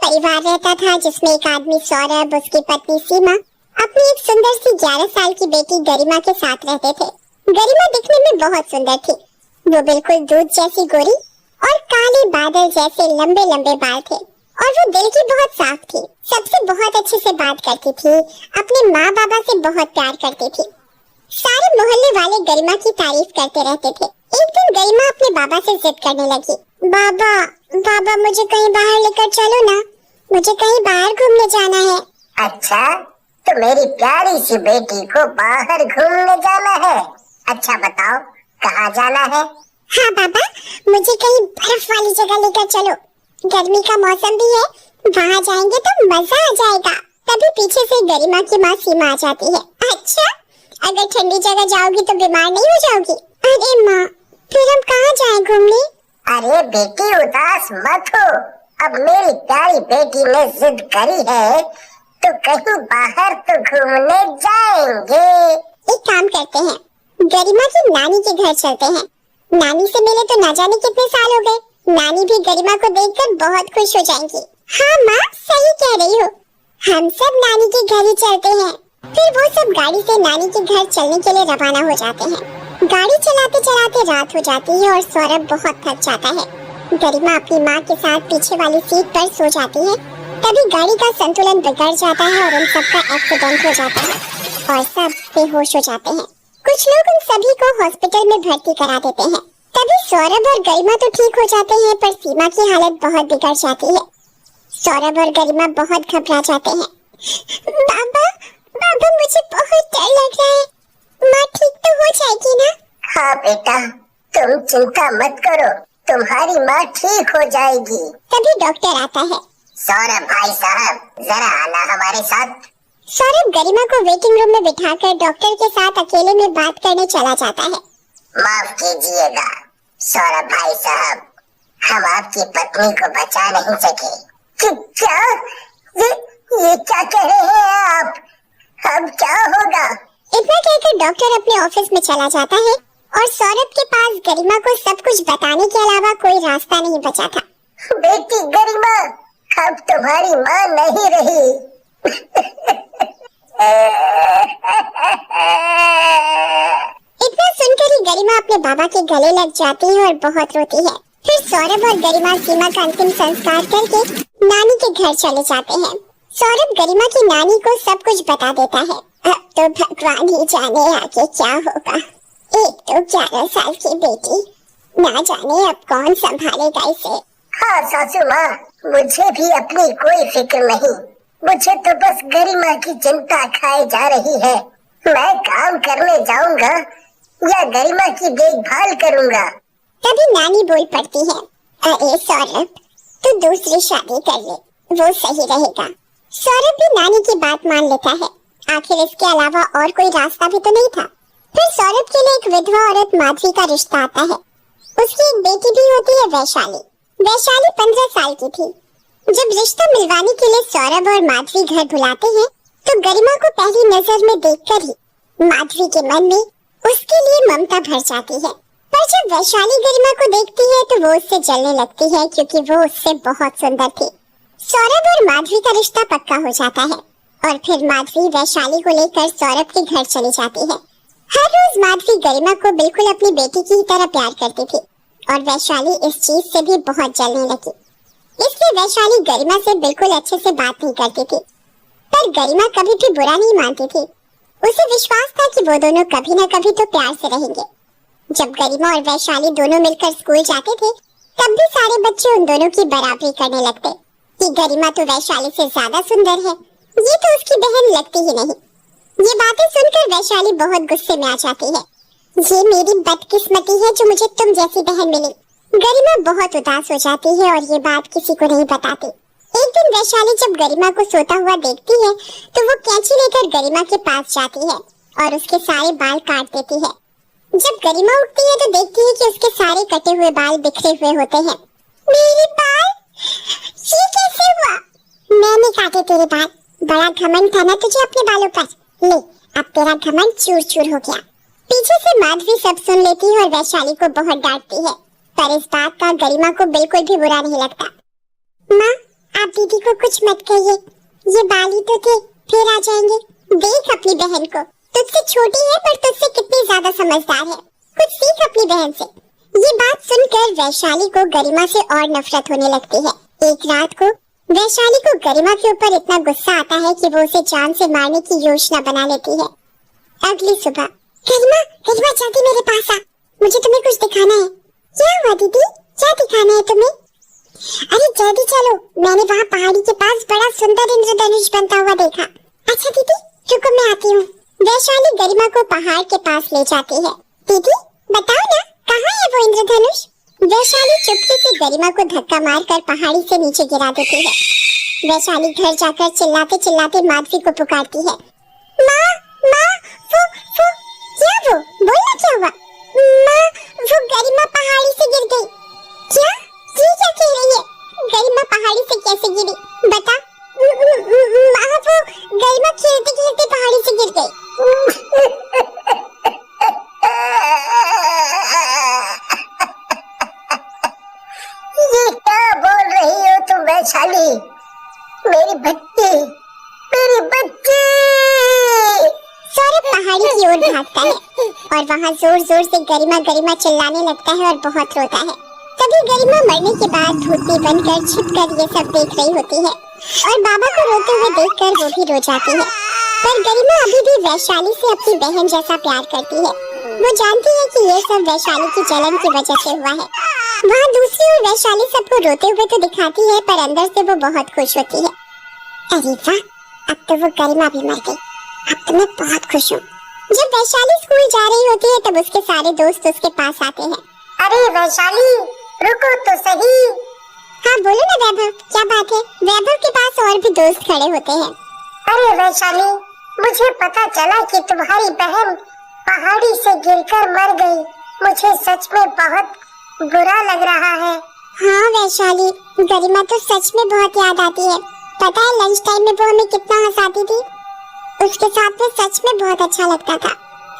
परिवार रहता था जिसमें एक आदमी सौरभ, उसकी पत्नी सीमा अपनी एक सुंदर सी 11 साल की बेटी गरिमा के साथ रहते थे। गरिमा दिखने में बहुत सुंदर थी। वो बिल्कुल दूध जैसी गोरी और काले बादल जैसे लंबे लंबे बाल थे और वो दिल की बहुत साफ थी। सबसे बहुत अच्छे से बात करती थी, अपने माँ बाबा से बहुत प्यार करती थी। सारे मोहल्ले वाले गरिमा की तारीफ करते रहते थे। एक दिन गरिमा अपने बाबा से जिद करने लगी, बाबा बाबा मुझे कहीं बाहर लेकर चलो ना, मुझे कहीं बाहर घूमने जाना है। अच्छा, तो मेरी प्यारी सी बेटी को बाहर घूमने जाना है। अच्छा बताओ, कहाँ जाना है? हाँ बाबा, मुझे कहीं बर्फ वाली जगह लेकर चलो। गर्मी का मौसम भी है, वहाँ जाएंगे तो मजा आ जाएगा। तभी पीछे से गरिमा की माँ सीमा आ जाती है। अच्छा, अगर ठंडी जगह जाओगी तो बीमार नहीं हो जाओगी? अरे माँ, फिर हम कहाँ जाएं घूमने? अरे बेटी उदास मत हो, अब मेरी प्यारी बेटी ने जिद करी है तो कहीं बाहर तो घूमने जाएंगे। एक काम करते हैं, गरिमा की नानी के घर चलते हैं। नानी से मिले तो ना जाने कितने साल हो गए। नानी भी गरिमा को देखकर बहुत खुश हो जाएंगी। हाँ माँ, सही कह रही हो, हम सब नानी के घर ही चलते हैं। फिर वो सब गाड़ी से नानी के घर चलने के लिए रवाना हो जाते हैं। गाड़ी चलाते चलाते रात हो जाती है और सौरभ बहुत थक जाता है। गरिमा अपनी माँ के साथ पीछे वाली सीट पर सो जाती है। तभी गाड़ी का संतुलन बिगड़ जाता है और उन सबका एक्सीडेंट हो जाता है और सब बेहोश हो जाते हैं। कुछ लोग उन सभी को हॉस्पिटल में भर्ती करा देते हैं। तभी सौरभ और गरिमा तो ठीक हो जाते हैं, पर सीमा की हालत बहुत बिगड़ जाती है। सौरभ और गरिमा बहुत घबरा जाते हैं। बाबा बाबा, मुझे बहुत डर लग रहा है, माँ ठीक तो हो जाएगी ना? हाँ बेटा, तुम चिंता मत करो, तुम्हारी माँ ठीक हो जाएगी। तभी डॉक्टर आता है। सौरभ भाई साहब, जरा आना हमारे साथ। सौरभ गरिमा को वेटिंग रूम में बिठाकर डॉक्टर के साथ अकेले में बात करने चला जाता है। माफ कीजिएगा सौरभ भाई साहब, हम आपकी पत्नी को बचा नहीं सके। क्या? ये क्या कह रहे हैं आप? अब क्या होगा? इतना कहकर डॉक्टर अपने ऑफिस में चला जाता है और सौरभ के पास गरिमा को सब कुछ बताने के अलावा कोई रास्ता नहीं बचा था। बेटी गरिमा, अब तुम्हारी माँ नहीं रही। इतना सुनकर ही गरिमा अपने बाबा के गले लग जाती है और बहुत रोती है। फिर सौरभ और गरिमा सीमा का अंतिम संस्कार करके नानी के घर चले जाते हैं। सौरभ गरिमा की नानी को सब कुछ बता देता है। अब तो भगवान ही जाने आगे क्या होगा। एक तो 11 साल की बेटी, ना जाने अब कौन संभालेगा इसे। हाँ सासू माँ, मुझे भी अपनी कोई फिक्र नहीं। मुझे तो बस गरिमा की चिंता खाए जा रही है। मैं काम करने जाऊंगा या गरिमा की देखभाल करूंगा। तभी नानी बोल पड़ती है, अरे सौरभ, तू दूसरी शादी कर ले, वो सही रहेगा। सौरभ भी नानी की बात मान लेता है। आखिर इसके अलावा और कोई रास्ता भी तो नहीं था। फिर सौरभ के लिए एक विधवा औरत माधवी का रिश्ता आता है। उसकी एक बेटी भी होती है, वैशाली। वैशाली 15 साल की थी। जब रिश्ता मिलवाने के लिए सौरभ और माधवी घर बुलाते हैं तो गरिमा को पहली नजर में देखकर ही माधवी के मन में उसके लिए ममता भर जाती है। पर जब वैशाली गरिमा को देखती है तो वो उससे जलने लगती है, क्योंकि वो उससे बहुत सुंदर थी। सौरभ और माधवी का रिश्ता पक्का हो जाता है और फिर माधवी वैशाली को लेकर सौरभ के घर चली जाती है। हर रोज माधवी गरिमा को बिल्कुल अपनी बेटी की तरह प्यार करती थी और वैशाली इस चीज से भी बहुत जलने लगी। इसलिए वैशाली गरिमा से बिल्कुल अच्छे से बात नहीं करती थी। पर गरिमा कभी भी बुरा नहीं मानती थी। उसे विश्वास था कि वो दोनों कभी न कभी तो प्यार से रहेंगे। जब गरिमा और वैशाली दोनों मिलकर स्कूल जाते थे तब भी सारे बच्चे उन दोनों की बराबरी करने लगते कि गरिमा तो वैशाली से ज्यादा सुंदर है, ये तो उसकी बहन लगती ही नहीं। ये बातें सुनकर वैशाली बहुत गुस्से में आ जाती है। ये मेरी बदकिस्मती है जो मुझे तुम जैसी बहन मिली। गरिमा बहुत उदास हो जाती है और ये बात किसी को नहीं बताती। एक दिन वैशाली जब गरिमा को सोता हुआ देखती है तो वो कैंची लेकर गरिमा के पास जाती है और उसके सारे बाल काट देती है। जब गरिमा उठती है तो देखती है कि उसके सारे कटे हुए बाल बिखरे हुए होते हैं। मेरे बाल, ये कैसे हुआ? मैंने काटे तेरे बाल। बड़ा घमंड था ना तुझे अपने बालों पर। ले, अब तेरा घमंड चूर चूर हो गया। पीछे से माधवी सब सुन लेती है और वैशाली को बहुत डांटती है, पर इस बात का गरिमा को बिल्कुल भी बुरा नहीं लगता। माँ, आप दीदी को कुछ मत कहिए, ये बाली तो थे, फिर आ जाएंगे। देख अपनी बहन को, तुझसे छोटी है पर तुझसे कितनी ज्यादा समझदार है, कुछ सीख अपनी बहन से। ये बात सुनकर वैशाली को गरिमा से और नफरत होने लगती है। एक रात को वैशाली को गरिमा के ऊपर इतना गुस्सा आता है कि वो उसे जान से मारने की योजना बना लेती है। अगली सुबह, गरिमा गरिमा जल्दी मेरे पास आ, मुझे तुम्हें कुछ दिखाना है। क्या हुआ दीदी, क्या दिखाना है तुम्हें? अरे जल्दी चलो, मैंने वहाँ पहाड़ी के पास बड़ा सुंदर इंद्रधनुष बनता हुआ देखा। अच्छा दीदी रुको, मैं आती हूँ। वैशाली गरिमा को पहाड़ के पास ले जाती है। दीदी बताओ ना, कहाँ है वो इंद्रधनुष? वैशाली चुपके से गरिमा को धक्का मारकर पहाड़ी से नीचे गिरा देती है। वैशाली घर जाकर चिल्लाते चिल्लाते माधवी को पुकारती है। माँ माँ, वो क्या, वो बोलना क्या हुआ? माँ वो गरिमा पहाड़ी से गिर गई। क्या, ये क्या कह रही है? गरिमा पहाड़ी से कैसे गिरी बता? माँ वो गरिमा खेलते खेलते पहाड़ी से गिर गई। ये क्या बोल रही हो तुम वैशाली? मेरी बच्ची, मेरी बच्ची! सौरभ पहाड़ी की ओर भागता है और वहाँ जोर जोर से गरिमा गरिमा चिल्लाने लगता है और बहुत रोता है। तभी गरिमा मरने के बाद भूतनी बनकर छिपकर ये सब देख रही होती है और बाबा को रोते हुए देखकर वो भी रो जाती है। पर गरिमा अभी भी वैशाली से अपनी बहन जैसा प्यार करती है। वो जानती है कि ये सब वैशाली की जलन की वजह से हुआ है। वहाँ दूसरी ओर वैशाली सबको रोते हुए तो दिखाती है पर अंदर से वो बहुत खुश होती है। अरे वाह, अब तो वो गरिमा भी मर गई, अब तो मैं बहुत खुश हूँ। जब वैशाली स्कूल जा रही होती है तब उसके सारे दोस्त उसके पास आते हैं। अरे वैशाली रुको तो सही। हाँ बोलो ना वैभव, क्या बात है? वैभव के पास और भी दोस्त खड़े होते हैं। अरे वैशाली, मुझे पता चला कि तुम्हारी बहन पहाड़ी से गिरकर मर गई। मुझे सच में बहुत बुरा लग रहा है। हाँ वैशाली, गरिमा तो सच में बहुत याद आती है। पता है लंच टाइम में वो हमें कितना हंसाती थी, उसके साथ में सच में बहुत अच्छा लगता था।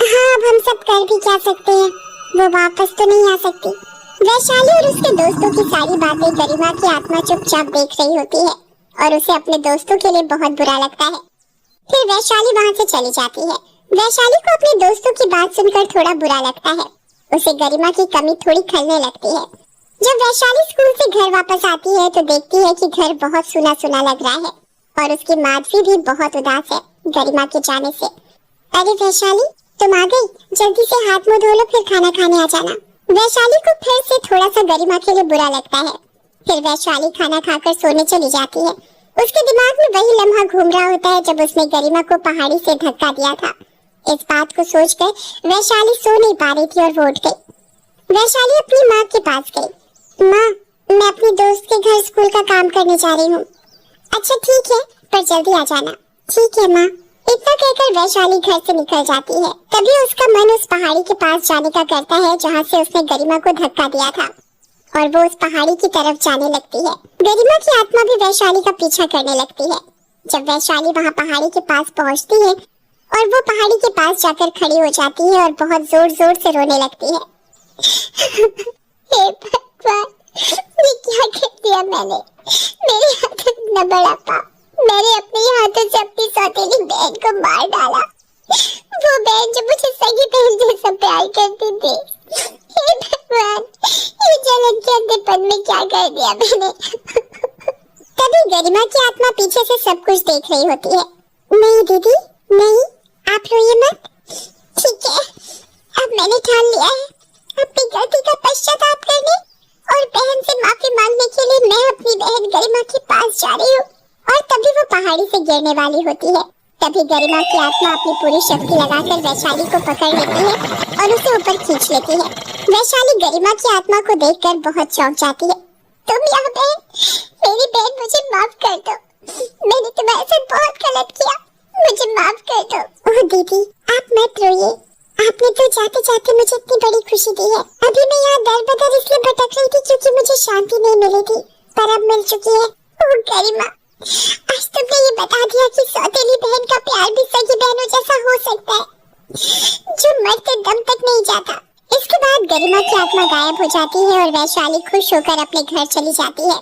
हाँ अब हम सब कर भी क्या सकते हैं, वो वापस तो नहीं आ सकती। वैशाली और उसके दोस्तों की सारी बातें गरिमा की आत्मा चुपचाप देख रही होती है और उसे अपने दोस्तों के लिए बहुत बुरा लगता है। फिर वैशाली वहाँ से चली जाती है। वैशाली को अपने दोस्तों की बात सुनकर थोड़ा बुरा लगता है, उसे गरिमा की कमी थोड़ी खलने लगती है। जब वैशाली स्कूल से घर वापस आती है तो देखती है कि घर बहुत सुना सुना लग रहा है और उसकी माधवी भी बहुत उदास है गरिमा के जाने से। अरे वैशाली तुम आ गई, जल्दी से हाथ मुंह धो लो फिर खाना खाने आ जाना। वैशाली को फिर से थोड़ा सा गरिमा के लिए बुरा लगता है। फिर वैशाली खाना खाकर सोने चली जाती है। उसके दिमाग में वही लम्हा घूम रहा होता है जब उसने गरिमा को पहाड़ी से धक्का दिया था। इस बात को सोचकर वैशाली सो नहीं पा रही थी और वो उठ गई। वैशाली अपनी माँ के पास गई। माँ मैं अपनी दोस्त के घर स्कूल का काम करने जा रही हूँ। अच्छा ठीक है, पर जल्दी आ जाना। ठीक है माँ। इतना कहकर वैशाली घर से निकल जाती है। तभी उसका मन उस पहाड़ी के पास जाने का करता है जहाँ से उसने गरिमा को धक्का दिया था और वो उस पहाड़ी की तरफ जाने लगती है। गरिमा की आत्मा भी वैशाली का पीछा करने लगती है। जब वैशाली वहाँ पहाड़ी के पास पहुँचती है और वो पहाड़ी के पास जाकर खड़ी हो जाती है और बहुत जोर जोर से रोने लगती है। हे भगवान, ये क्या कर दिया मैंने? मेरे हाथ इतना बड़ा पाप, मैंने अपने हाथों से अपनी सौतेली बहन को मार डाला। वो बहन जो मुझे सगी बहन जैसा प्यार करती थी। हे भगवान, ये जलन के अंधेपन में क्या कर दिया मैंने? तभी गरिमा की आत्मा पीछे से सब कुछ देख रही होती है। नहीं दीदी नहीं, आप रोइए मत। ठीक है, अब मैंने ठान लिया है अपनी गलती का पश्चाताप करने और बहन से माफी मांगने के लिए मैं अपनी बहन गरिमा के पास जा रही हूँ। और तभी वो पहाड़ी से गिरने वाली होती है। तभी गरिमा की आत्मा अपनी पूरी शक्ति लगाकर वैशाली को पकड़ लेती है और उसे ऊपर खींच लेती है। वैशाली गरिमा की आत्मा को देखकर बहुत चौंक जाती है। तुम यहाँ बहन, मेरी बहन, मुझे माफ कर दो। मैंने तुम्हारे साथ बहुत गलत किया, मुझे माफ कर दो। ओह दीदी आप मत रोइए, आपने तो जाते जाते मुझे इतनी बड़ी खुशी दी है। अभी मैं यहाँ दर बदर इसलिए भटक रही थी क्योंकि मुझे शांति नहीं मिली थी, पर अब मिल चुकी है। ओह गरिमा, आज तुमने ये बता दिया कि सौतेली बहन का प्यार भी सगी बहनों जैसा हो सकता है, जो मरते दम तक नहीं जाता। इसके बाद गरिमा की आत्मा गायब हो जाती है और वैशाली खुश होकर अपने घर चली जाती है।